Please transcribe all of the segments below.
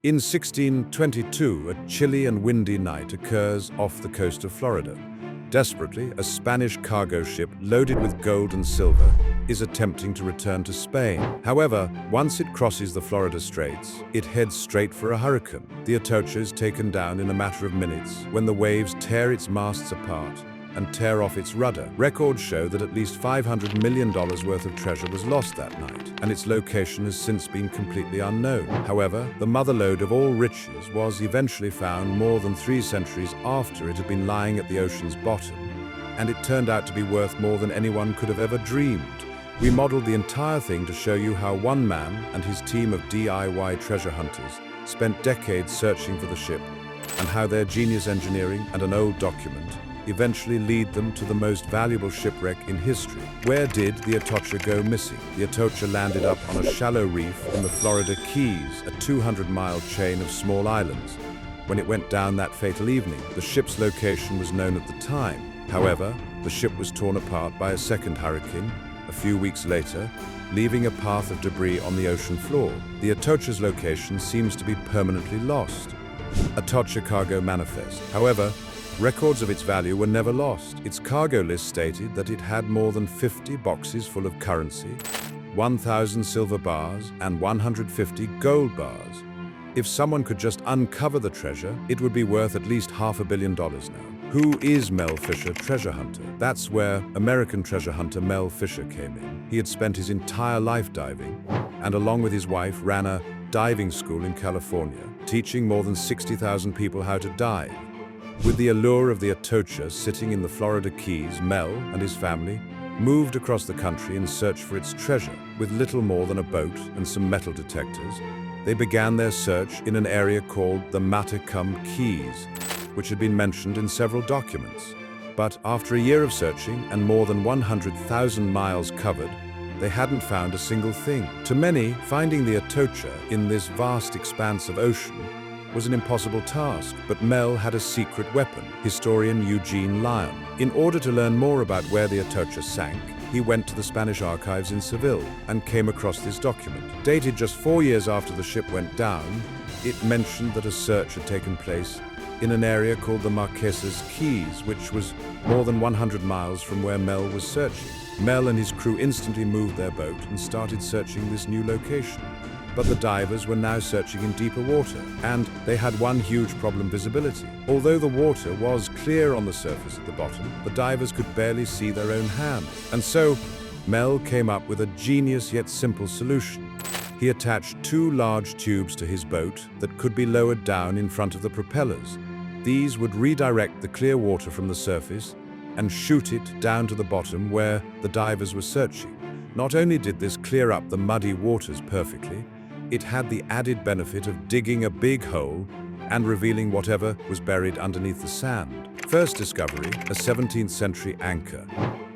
In 1622, a chilly and windy night occurs off the coast of Florida. Desperately, a Spanish cargo ship loaded with gold and silver is attempting to return to Spain. However, once it crosses the Florida Straits, it heads straight for a hurricane. The Atocha is taken down in a matter of minutes when the waves tear its masts apart and tear off its rudder. Records show that at least $500 million worth of treasure was lost that night, and its location has since been completely unknown. However, the motherlode of all riches was eventually found more than 3 centuries after it had been lying at the ocean's bottom, and it turned out to be worth more than anyone could have ever dreamed. We modeled the entire thing to show you how one man and his team of DIY treasure hunters spent decades searching for the ship, and how their genius engineering and an old document eventually lead them to the most valuable shipwreck in history. Where did the Atocha go missing? The Atocha landed up on a shallow reef in the Florida Keys, a 200-mile chain of small islands. When it went down that fatal evening, the ship's location was known at the time. However, the ship was torn apart by a second hurricane a few weeks later, leaving a path of debris on the ocean floor. The Atocha's location seems to be permanently lost. Atocha Cargo Manifest. However, records of its value were never lost. Its cargo list stated that it had more than 50 boxes full of currency, 1,000 silver bars, and 150 gold bars. If someone could just uncover the treasure, it would be worth at least $500 million now. Who is Mel Fisher, treasure hunter? That's where American treasure hunter Mel Fisher came in. He had spent his entire life diving, and along with his wife ran a diving school in California, teaching more than 60,000 people how to dive. With the allure of the Atocha sitting in the Florida Keys, Mel and his family moved across the country in search for its treasure. With little more than a boat and some metal detectors, they began their search in an area called the Matacum Keys, which had been mentioned in several documents. But after a year of searching and more than 100,000 miles covered, they hadn't found a single thing. To many, finding the Atocha in this vast expanse of ocean was an impossible task, but Mel had a secret weapon, historian Eugene Lyon. In order to learn more about where the Atocha sank, he went to the Spanish archives in Seville and came across this document. Dated just 4 years after the ship went down, it mentioned that a search had taken place in an area called the Marquesas Keys, which was more than 100 miles from where Mel was searching. Mel and his crew instantly moved their boat and started searching this new location. But the divers were now searching in deeper water, and they had one huge problem: visibility. Although the water was clear on the surface at the bottom, the divers could barely see their own hands. And so, Mel came up with a genius yet simple solution. He attached 2 large tubes to his boat that could be lowered down in front of the propellers. These would redirect the clear water from the surface and shoot it down to the bottom where the divers were searching. Not only did this clear up the muddy waters perfectly, it had the added benefit of digging a big hole and revealing whatever was buried underneath the sand. First discovery, a 17th century anchor.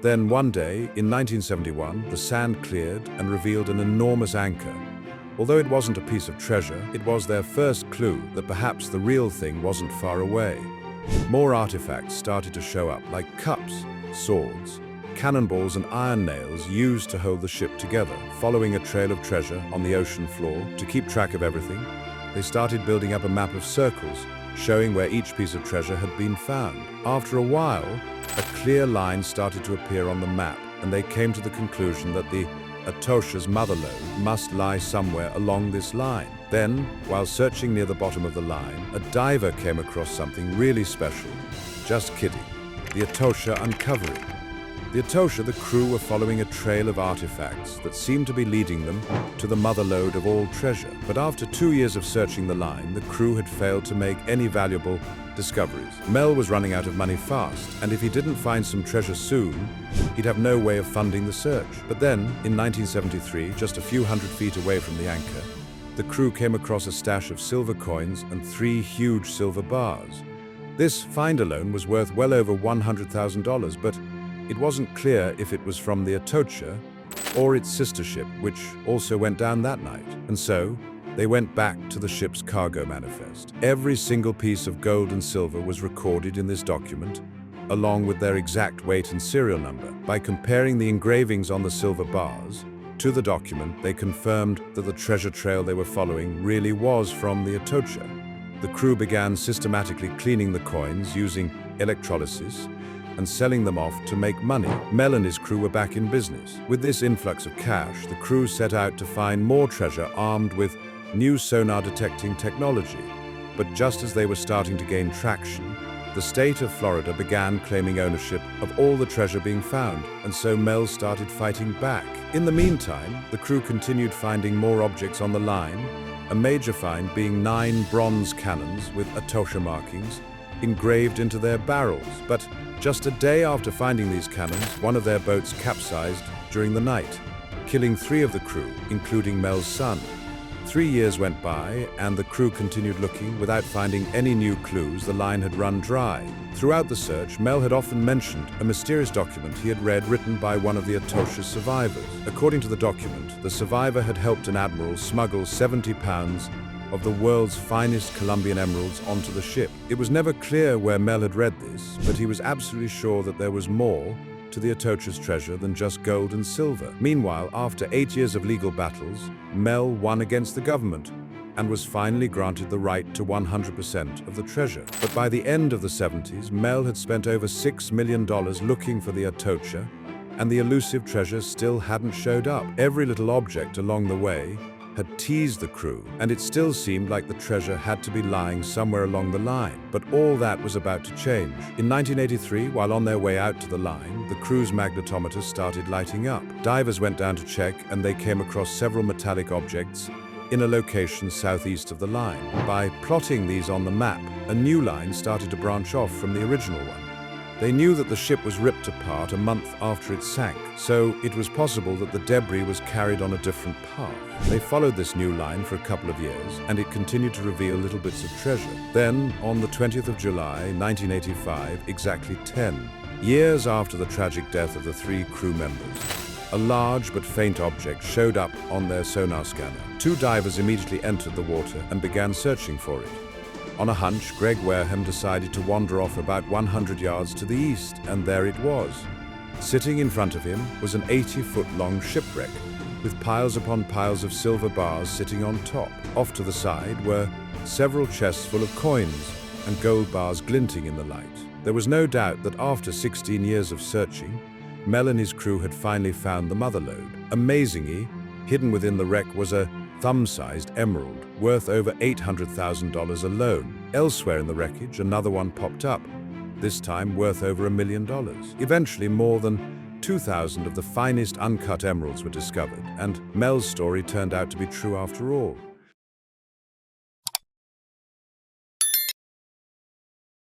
Then one day, in 1971, the sand cleared and revealed an enormous anchor. Although it wasn't a piece of treasure, it was their first clue that perhaps the real thing wasn't far away. More artifacts started to show up, like cups, swords, cannonballs and iron nails used to hold the ship together. Following a trail of treasure on the ocean floor to keep track of everything, they started building up a map of circles, showing where each piece of treasure had been found. After a while, a clear line started to appear on the map, and they came to the conclusion that the Atocha's motherlode must lie somewhere along this line. Then, while searching near the bottom of the line, a diver came across something really special. Just kidding. The Atocha uncovering. The Atocha, the crew, were following a trail of artifacts that seemed to be leading them to the motherlode of all treasure. But after 2 years of searching the line, the crew had failed to make any valuable discoveries. Mel was running out of money fast, and if he didn't find some treasure soon, he'd have no way of funding the search. But then, in 1973, just a few hundred feet away from the anchor, the crew came across a stash of silver coins and 3 huge silver bars. This find alone was worth well over $100,000, but it wasn't clear if it was from the Atocha or its sister ship, which also went down that night. And so, they went back to the ship's cargo manifest. Every single piece of gold and silver was recorded in this document, along with their exact weight and serial number. By comparing the engravings on the silver bars To the document, they confirmed that the treasure trail they were following really was from the Atocha. The crew began systematically cleaning the coins using electrolysis and selling them off to make money. Mel and his crew were back in business. With this influx of cash, the crew set out to find more treasure armed with new sonar detecting technology. But just as they were starting to gain traction, the state of Florida began claiming ownership of all the treasure being found, and so Mel started fighting back. In the meantime, the crew continued finding more objects on the line, a major find being 9 bronze cannons with Atocha markings engraved into their barrels. But just a day after finding these cannons, one of their boats capsized during the night, killing 3 of the crew, including Mel's son. 3 years went by, and the crew continued looking. Without finding any new clues, the line had run dry. Throughout the search, Mel had often mentioned a mysterious document he had read written by one of the Atocha's survivors. According to the document, the survivor had helped an admiral smuggle 70 pounds of the world's finest Colombian emeralds onto the ship. It was never clear where Mel had read this, but he was absolutely sure that there was more to the Atocha's treasure than just gold and silver. Meanwhile, after 8 years of legal battles, Mel won against the government and was finally granted the right to 100% of the treasure. But by the end of the 70s, Mel had spent over $6 million looking for the Atocha, and the elusive treasure still hadn't showed up. Every little object along the way had teased the crew, and it still seemed like the treasure had to be lying somewhere along the line. But all that was about to change. In 1983, while on their way out to the line, the crew's magnetometer started lighting up. Divers went down to check, and they came across several metallic objects in a location southeast of the line. By plotting these on the map, a new line started to branch off from the original one. They knew that the ship was ripped apart a month after it sank, so it was possible that the debris was carried on a different path. They followed this new line for a couple of years, and it continued to reveal little bits of treasure. Then, on the 20th of July, 1985, exactly 10 years after the tragic death of the 3 crew members, a large but faint object showed up on their sonar scanner. 2 divers immediately entered the water and began searching for it. On a hunch, Greg Wareham decided to wander off about 100 yards to the east, and there it was. Sitting in front of him was an 80-foot-long shipwreck, with piles upon piles of silver bars sitting on top. Off to the side were several chests full of coins and gold bars glinting in the light. There was no doubt that after 16 years of searching, Mel and his crew had finally found the motherlode. Amazingly, hidden within the wreck was a thumb-sized emerald, worth over $800,000 alone. Elsewhere in the wreckage, another one popped up, this time worth over $1 million. Eventually, more than 2,000 of the finest uncut emeralds were discovered, and Mel's story turned out to be true after all.